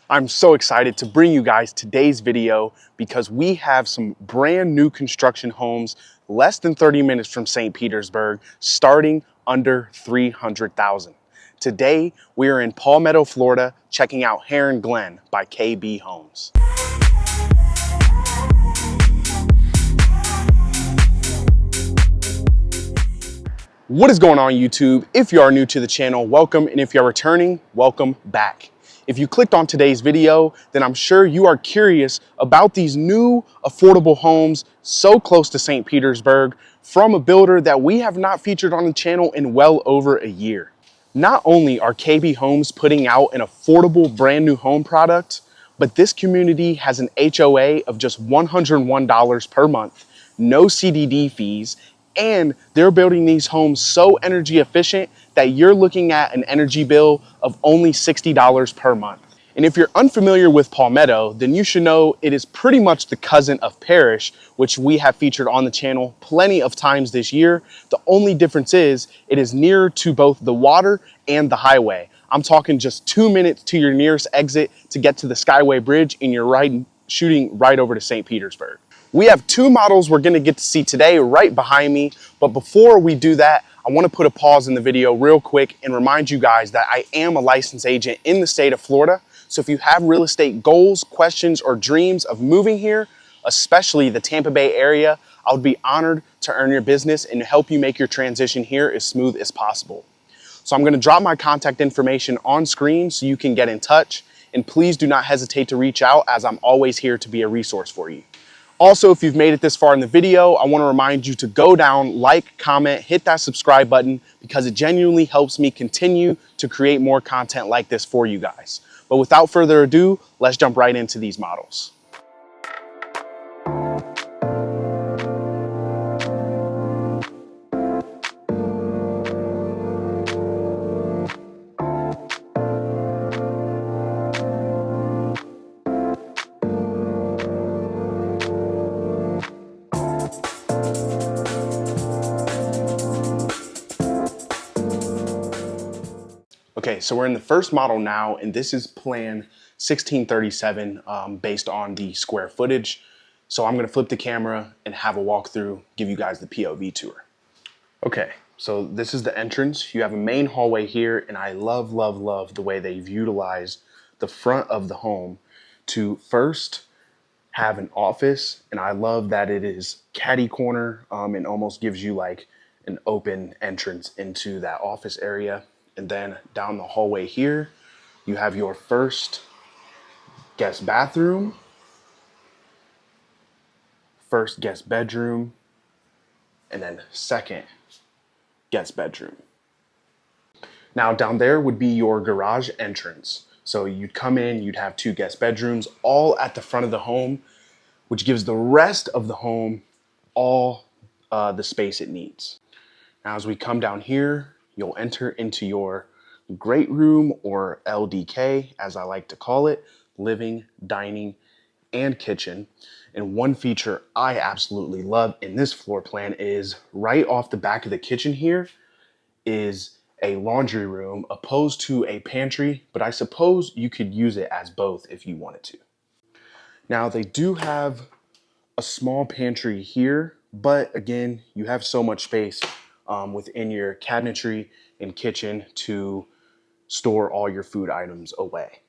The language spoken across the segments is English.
I'm so excited to bring you guys today's video because we have some brand new construction homes less than 30 minutes from St. Petersburg, starting under $300,000. Today, we are in Palmetto, Florida, checking out Heron Glen by KB Homes. What is going on, YouTube? If you are new to the channel, welcome, and if you're returning, welcome back. If you clicked on today's video, then I'm sure you are curious about these new affordable homes so close to St. Petersburg from a builder that we have not featured on the channel in well over a year. Not only are KB Homes putting out an affordable brand new home product, but this community has an HOA of just $101 per month, no CDD fees, and they're building these homes so energy efficient that you're looking at an energy bill of only $60 per month. And if you're unfamiliar with Palmetto, then you should know it is pretty much the cousin of Parrish, which we have featured on the channel plenty of times this year. The only difference is it is nearer to both the water and the highway. I'm talking just 2 minutes to your nearest exit to get to the Skyway Bridge, and you're shooting right over to St. Petersburg. We have two models we're gonna get to see today right behind me, but before we do that, I wanna put a pause in the video real quick and remind you guys that I am a licensed agent in the state of Florida. So if you have real estate goals, questions, or dreams of moving here, especially the Tampa Bay area, I would be honored to earn your business and help you make your transition here as smooth as possible. So I'm gonna drop my contact information on screen so you can get in touch, and please do not hesitate to reach out, as I'm always here to be a resource for you. Also, if you've made it this far in the video, I want to remind you to go down, like, comment, hit that subscribe button, because it genuinely helps me continue to create more content like this for you guys. But without further ado, let's jump right into these models. Okay, so we're in the first model now, and this is plan 1637 based on the square footage. So I'm gonna flip the camera and have a walkthrough, give you guys the POV tour. Okay, so this is the entrance. You have a main hallway here, and I love, love, love the way they've utilized the front of the home to first have an office, and I love that it is caddy corner and almost gives you like an open entrance into that office area. And then down the hallway here, you have your first guest bathroom, first guest bedroom, and then second guest bedroom. Now down there would be your garage entrance. So you'd come in, you'd have two guest bedrooms all at the front of the home, which gives the rest of the home all the space it needs. Now as we come down here, you'll enter into your great room, or LDK, as I like to call it, living, dining, and kitchen. And one feature I absolutely love in this floor plan is right off the back of the kitchen here is a laundry room opposed to a pantry, but I suppose you could use it as both if you wanted to. Now they do have a small pantry here, but again, you have so much space within your cabinetry and kitchen to store all your food items away.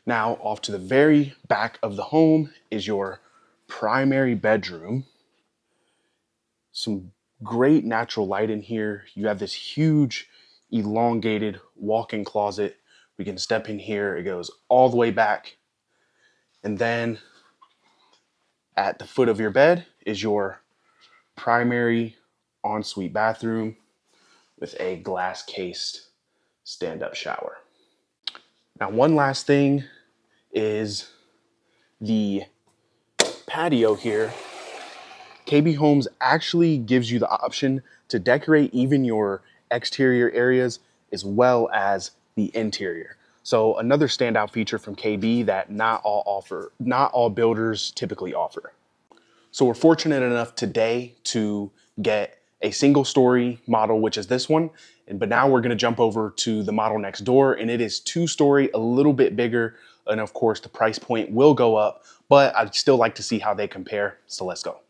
Now off to the very back of the home is your primary bedroom. Some great natural light in here. You have this huge elongated walk-in closet. We can step in here, it goes all the way back. And then at the foot of your bed is your primary ensuite bathroom with a glass cased stand-up shower. Now, one last thing is the patio here. KB Homes actually gives you the option to decorate even your exterior areas as well as the interior. So another standout feature from KB that not all builders typically offer. So we're fortunate enough today to get a single story model, which is this one. But now we're gonna jump over to the model next door, and it is 2-story, a little bit bigger, And of course, the price point will go up, but I'd still like to see how they compare. So let's go.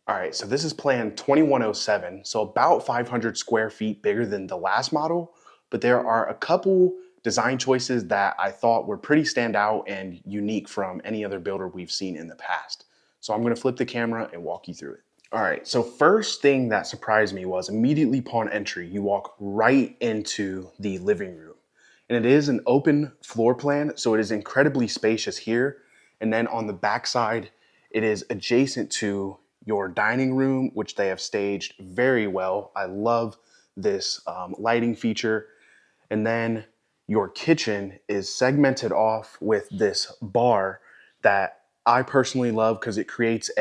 All right, so this is plan 2107, so about 500 square feet bigger than the last model, but there are a couple design choices that I thought were pretty standout and unique from any other builder we've seen in the past. So I'm gonna flip the camera and walk you through it. All right, so first thing that surprised me was immediately upon entry, you walk right into the living room. And it is an open floor plan, so it is incredibly spacious here. And then on the back side, it is adjacent to your dining room, which they have staged very well. I love this lighting feature. And then your kitchen is segmented off with this bar that I personally love because it creates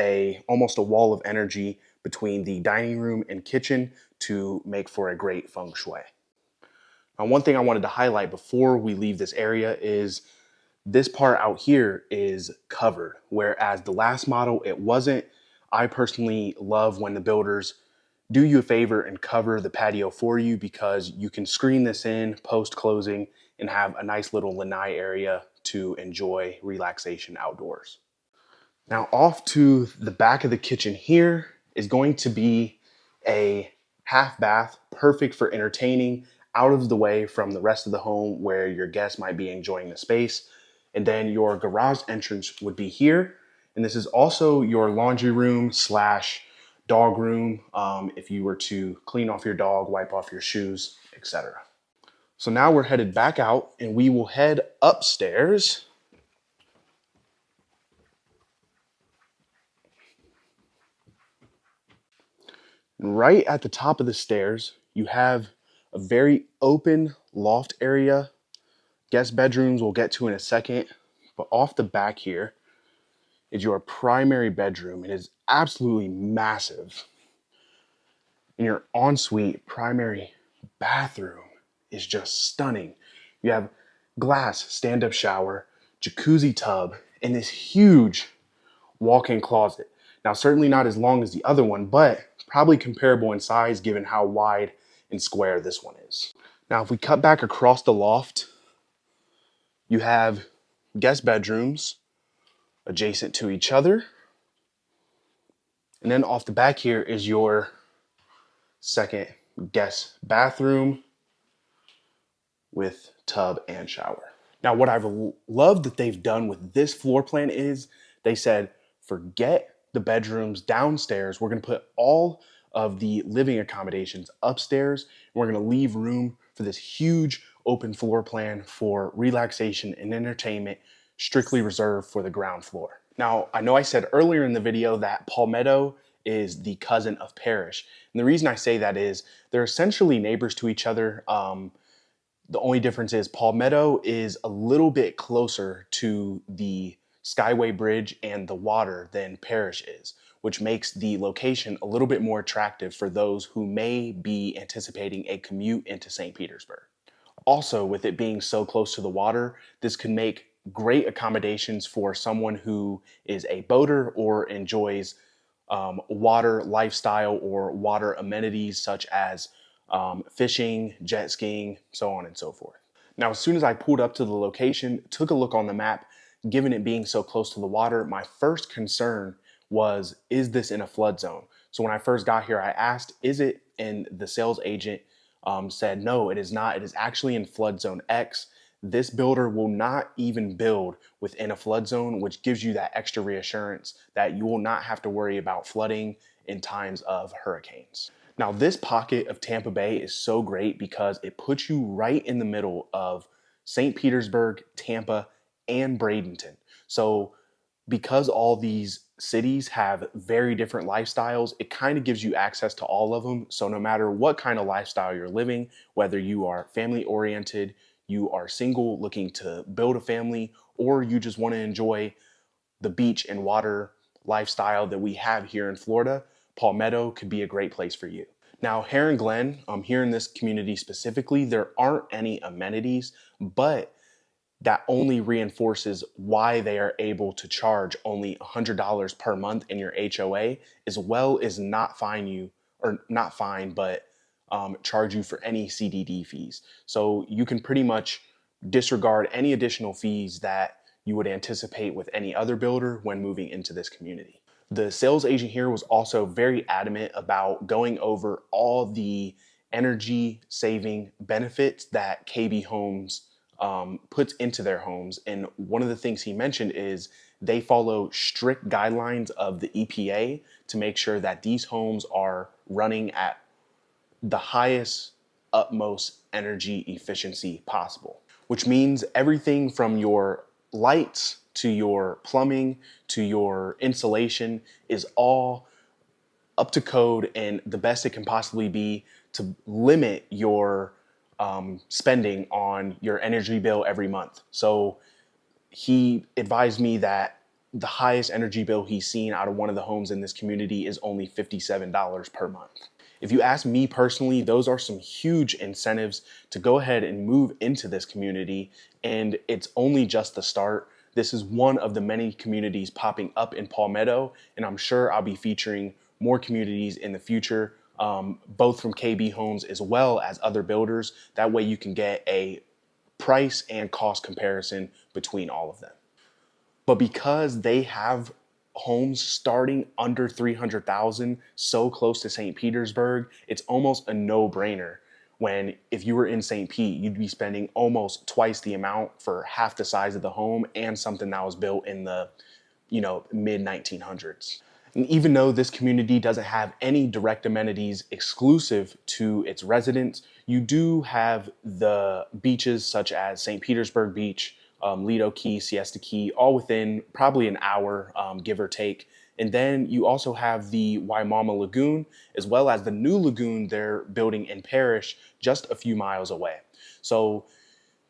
almost a wall of energy between the dining room and kitchen to make for a great feng shui. Now, one thing I wanted to highlight before we leave this area is this part out here is covered, whereas the last model, it wasn't. I personally love when the builders do you a favor and cover the patio for you because you can screen this in post-closing and have a nice little lanai area to enjoy relaxation outdoors. Now off to the back of the kitchen here is going to be a half bath, perfect for entertaining, out of the way from the rest of the home where your guests might be enjoying the space. And then your garage entrance would be here. And this is also your laundry room slash dog room if you were to clean off your dog, wipe off your shoes, etc. So now we're headed back out and we will head upstairs. And right at the top of the stairs, you have a very open loft area. Guest bedrooms we'll get to in a second, but off the back here is your primary bedroom. It is absolutely massive. And your ensuite primary bathroom is just stunning. You have glass stand-up shower, jacuzzi tub, and this huge walk-in closet. Now, certainly not as long as the other one, but probably comparable in size given how wide and square this one is. Now, if we cut back across the loft, you have guest bedrooms adjacent to each other. And then off the back here is your second guest bathroom with tub and shower. Now, what I've loved that they've done with this floor plan is they said, forget the bedrooms downstairs. We're gonna put all of the living accommodations upstairs. And we're gonna leave room for this huge open floor plan for relaxation and entertainment, strictly reserved for the ground floor. Now, I know I said earlier in the video that Palmetto is the cousin of Parish. And the reason I say that is they're essentially neighbors to each other. The only difference is Palmetto is a little bit closer to the Skyway Bridge and the water than Parish is, which makes the location a little bit more attractive for those who may be anticipating a commute into St. Petersburg. Also, with it being so close to the water, this could make great accommodations for someone who is a boater or enjoys water lifestyle or water amenities such as fishing, jet skiing, so on and so forth. Now, as soon as I pulled up to the location, took a look on the map, given it being so close to the water, my first concern was, is this in a flood zone? So when I first got here, I asked, is it? And the sales agent said, no, it is not. It is actually in flood zone X. This builder will not even build within a flood zone, which gives you that extra reassurance that you will not have to worry about flooding in times of hurricanes. Now, this pocket of Tampa Bay is so great because it puts you right in the middle of St. Petersburg, Tampa, and Bradenton. So because all these cities have very different lifestyles, it kind of gives you access to all of them. So no matter what kind of lifestyle you're living, whether you are family oriented, you are single looking to build a family, or you just want to enjoy the beach and water lifestyle that we have here in Florida, Palmetto could be a great place for you. Now, Heron Glen, here in this community specifically, there aren't any amenities, but that only reinforces why they are able to charge only $100 per month in your HOA, as well as not fine you, or not fine, but charge you for any CDD fees. So you can pretty much disregard any additional fees that you would anticipate with any other builder when moving into this community. The sales agent here was also very adamant about going over all the energy saving benefits that KB Homes puts into their homes. And one of the things he mentioned is they follow strict guidelines of the EPA to make sure that these homes are running at the highest, utmost energy efficiency possible, which means everything from your lights to your plumbing to your insulation is all up to code and the best it can possibly be to limit your spending on your energy bill every month. So he advised me that the highest energy bill he's seen out of one of the homes in this community is only $57 per month. If you ask me personally, those are some huge incentives to go ahead and move into this community, and it's only just the start. This is one of the many communities popping up in Palmetto, and I'm sure I'll be featuring more communities in the future, both from KB Homes as well as other builders. That way you can get a price and cost comparison between all of them. But because they have homes starting under 300,000, so close to St. Petersburg, it's almost a no-brainer. When if you were in St. Pete, you'd be spending almost twice the amount for half the size of the home and something that was built in the, mid 1900s. And even though this community doesn't have any direct amenities exclusive to its residents, you do have the beaches such as St. Petersburg Beach, Lido Key, Siesta Key, all within probably an hour, give or take. And then you also have the Waimama Lagoon, as well as the new lagoon they're building in Parrish, just a few miles away. So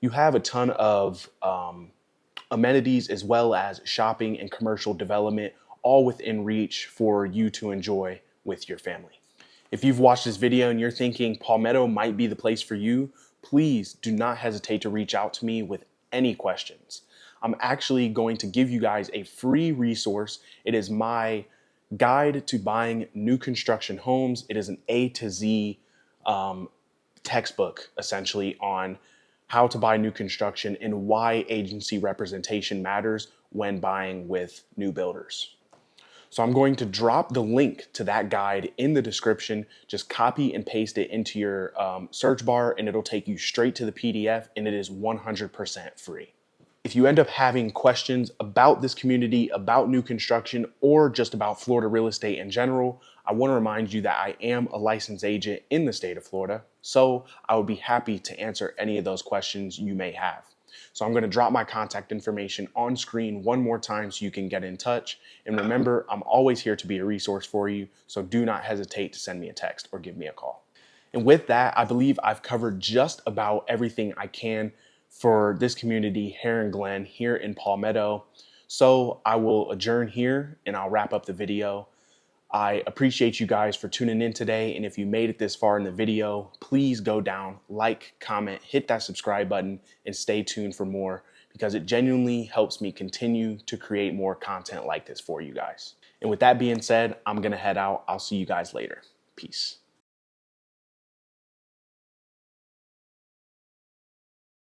you have a ton of amenities as well as shopping and commercial development, all within reach for you to enjoy with your family. If you've watched this video and you're thinking Palmetto might be the place for you, please do not hesitate to reach out to me with any questions. I'm actually going to give you guys a free resource. It is my guide to buying new construction homes. It is an A to Z textbook, essentially, on how to buy new construction and why agency representation matters when buying with new builders. So I'm going to drop the link to that guide in the description. Just copy and paste it into your search bar and it'll take you straight to the PDF, and it is 100% free. If you end up having questions about this community, about new construction, or just about Florida real estate in general, I want to remind you that I am a licensed agent in the state of Florida, so I would be happy to answer any of those questions you may have. So I'm going to drop my contact information on screen one more time so you can get in touch. And remember, I'm always here to be a resource for you, so do not hesitate to send me a text or give me a call. And with that, I believe I've covered just about everything I can for this community, Heron Glen, here in Palmetto. So I will adjourn here and I'll wrap up the video. I appreciate you guys for tuning in today. And if you made it this far in the video, please go down, like, comment, hit that subscribe button, and stay tuned for more, because it genuinely helps me continue to create more content like this for you guys. And with that being said, I'm going to head out. I'll see you guys later. Peace.